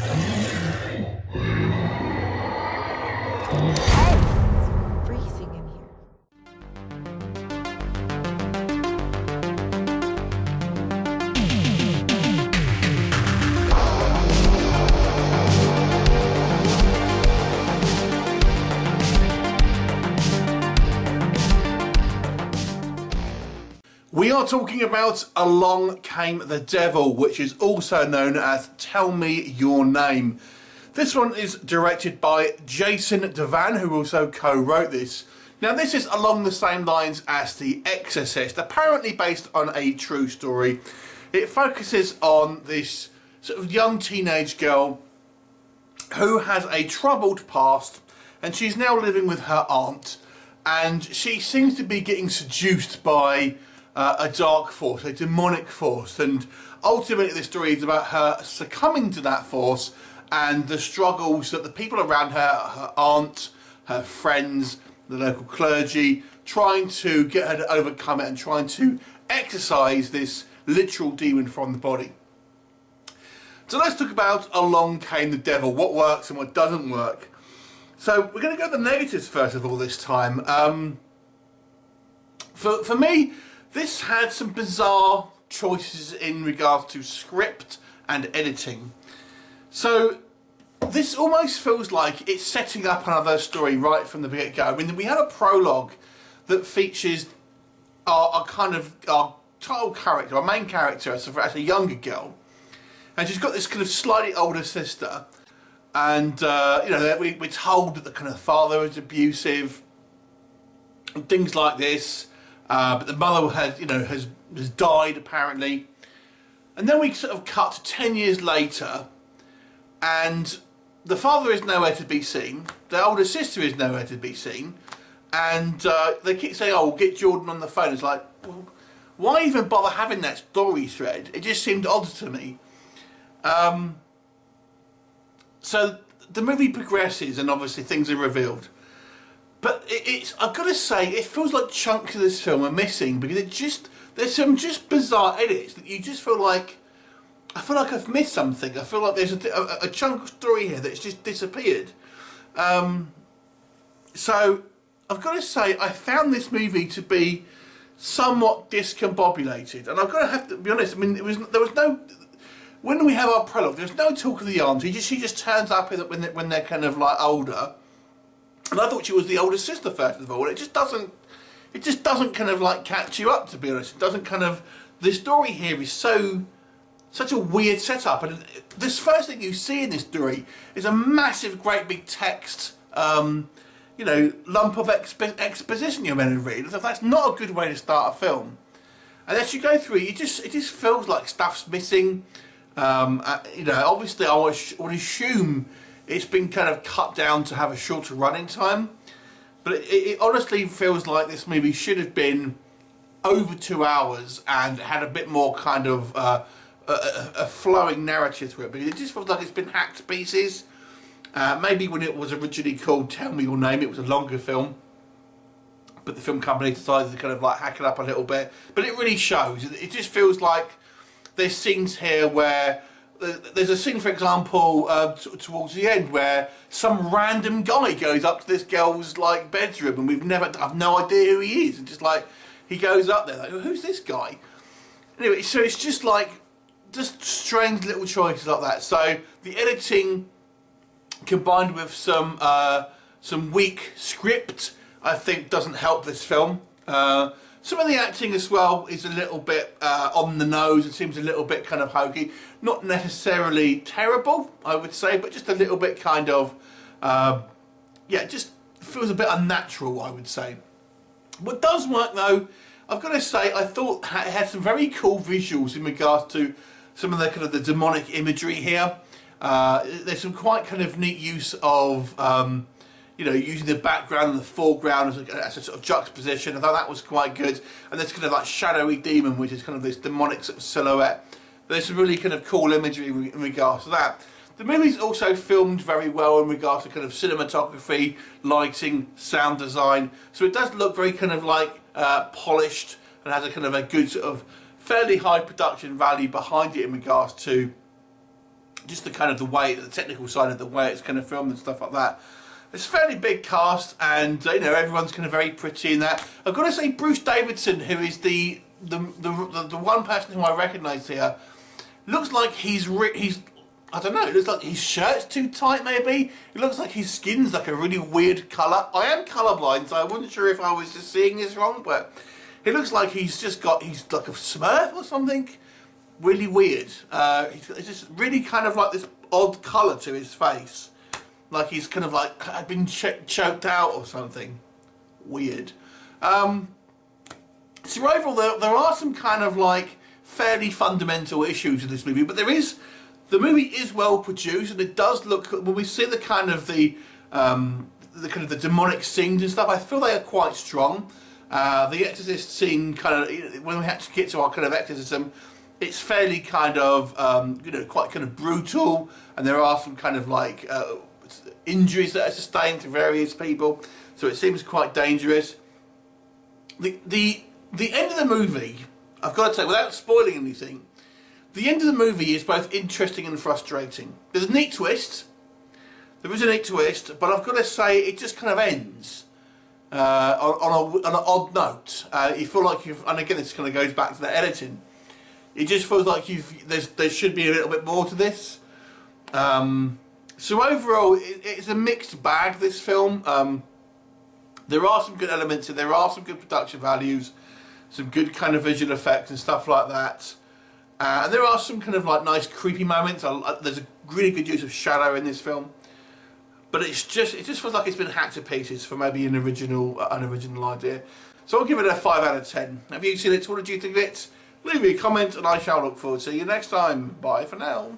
It's freezing in here. We are talking about Along Came the Devil, which is also known as Tell Me Your Name. This one is directed by Jason Divan, who also co-wrote this. Now this is along the same lines as The Exorcist, apparently based on a true story. It focuses on this sort of young teenage girl who has a troubled past, and she's now living with her aunt, and she seems to be getting seduced by a dark force, a demonic force, and ultimately the story is about her succumbing to that force and the struggles that the people around her, her aunt, her friends, the local clergy, trying to get her to overcome it and trying to exorcise this literal demon from the body. So let's talk about Along Came the Devil, what works and what doesn't work. So we're going to go to the negatives first of all this time. For me, this had some bizarre choices in regards to script and editing. So this almost feels like it's setting up another story right from the get-go. I mean, we have a prologue that features our title character, our main character as a younger girl. And she's got this kind of slightly older sister. And, we're told that the kind of father is abusive and things like this. But the mother has died apparently, and then we sort of cut to 10 years later, and the father is nowhere to be seen. The older sister is nowhere to be seen, and they keep saying, "Oh, we'll get Jordan on the phone." It's like, well, why even bother having that story thread? It just seemed odd to me. So the movie progresses, and obviously things are revealed. But I've got to say, it feels like chunks of this film are missing, because there's some just bizarre edits that you just feel like, I feel like I've missed something. I feel like there's a chunk of story here that's just disappeared. So I've got to say, I found this movie to be somewhat discombobulated, and I've got to have to be honest. I mean, there was no, when we have our prologue, there's no talk of the auntie. She just turns up when they're kind of like older. And I thought she was the older sister first of all. It just doesn't kind of like catch you up, to be honest. It doesn't kind of, the story here is such a weird setup. And this first thing you see in this story is a massive, great big text, lump of exposition you're meant to read. That's not a good way to start a film. And as you go through it, it just feels like stuff's missing. Obviously I would assume it's been kind of cut down to have a shorter running time, but it honestly feels like this movie should have been over 2 hours and had a bit more kind of a flowing narrative through it, because it just feels like it's been hacked to pieces. Maybe when it was originally called Tell Me Your Name, it was a longer film, but the film company decided to kind of like hack it up a little bit. But it really shows. It just feels like there's scenes here where there's a scene, for example, towards the end where some random guy goes up to this girl's like bedroom, and I've no idea who he is, and just like he goes up there like, who's this guy? Anyway, so it's just strange little choices like that. So the editing combined with some weak script, I think, doesn't help this film. Some of the acting as well is a little bit on the nose. It seems a little bit kind of hokey. Not necessarily terrible, I would say, but just a little bit kind of, just feels a bit unnatural, I would say. What does work though, I've got to say, I thought it had some very cool visuals in regards to some of the kind of the demonic imagery here. There's some quite kind of neat use of using the background and the foreground as a sort of juxtaposition. I thought that was quite good. And there's kind of like shadowy demon, which is kind of this demonic sort of silhouette. There's some really kind of cool imagery in regards to that. The movie's also filmed very well in regards to kind of cinematography, lighting, sound design. So it does look very kind of like polished and has a kind of a good sort of fairly high production value behind it in regards to just the kind of the way, the technical side of the way it's kind of filmed and stuff like that. It's a fairly big cast, and you know, everyone's kind of very pretty in that. I've got to say, Bruce Davison, who is the one person who I recognise here, looks like he's I don't know. It looks like his shirt's too tight. Maybe it looks like his skin's like a really weird colour. I am colourblind, so I wasn't sure if I was just seeing this wrong, but it looks like he's like a Smurf or something. Really weird. It's just really kind of like this odd colour to his face. Like he's kind of like had been choked out or something. Weird. So overall, there are some kind of like fairly fundamental issues in this movie, but the movie is well produced, and it does look, when we see the kind of the demonic scenes and stuff, I feel they are quite strong. The exorcist scene, kind of when we actually get to our kind of exorcism, it's fairly kind of quite kind of brutal, and there are some kind of like injuries that are sustained to various people, so it seems quite dangerous. The end of the movie, I've got to say, without spoiling anything, the end of the movie is both interesting and frustrating. There's a neat twist. There is a neat twist, but I've got to say it just kind of ends on an odd note. You feel like and again, this kind of goes back to the editing. It just feels like there should be a little bit more to this. So overall, it's a mixed bag, this film. There are some good elements and there are some good production values, some good kind of visual effects and stuff like that. And there are some kind of like nice creepy moments. There's a really good use of shadow in this film. But it just feels like it's been hacked to pieces for maybe an original idea. So I'll give it a 5 out of 10. Have you seen it? What did you think of it? Leave me a comment and I shall look forward to you next time. Bye for now.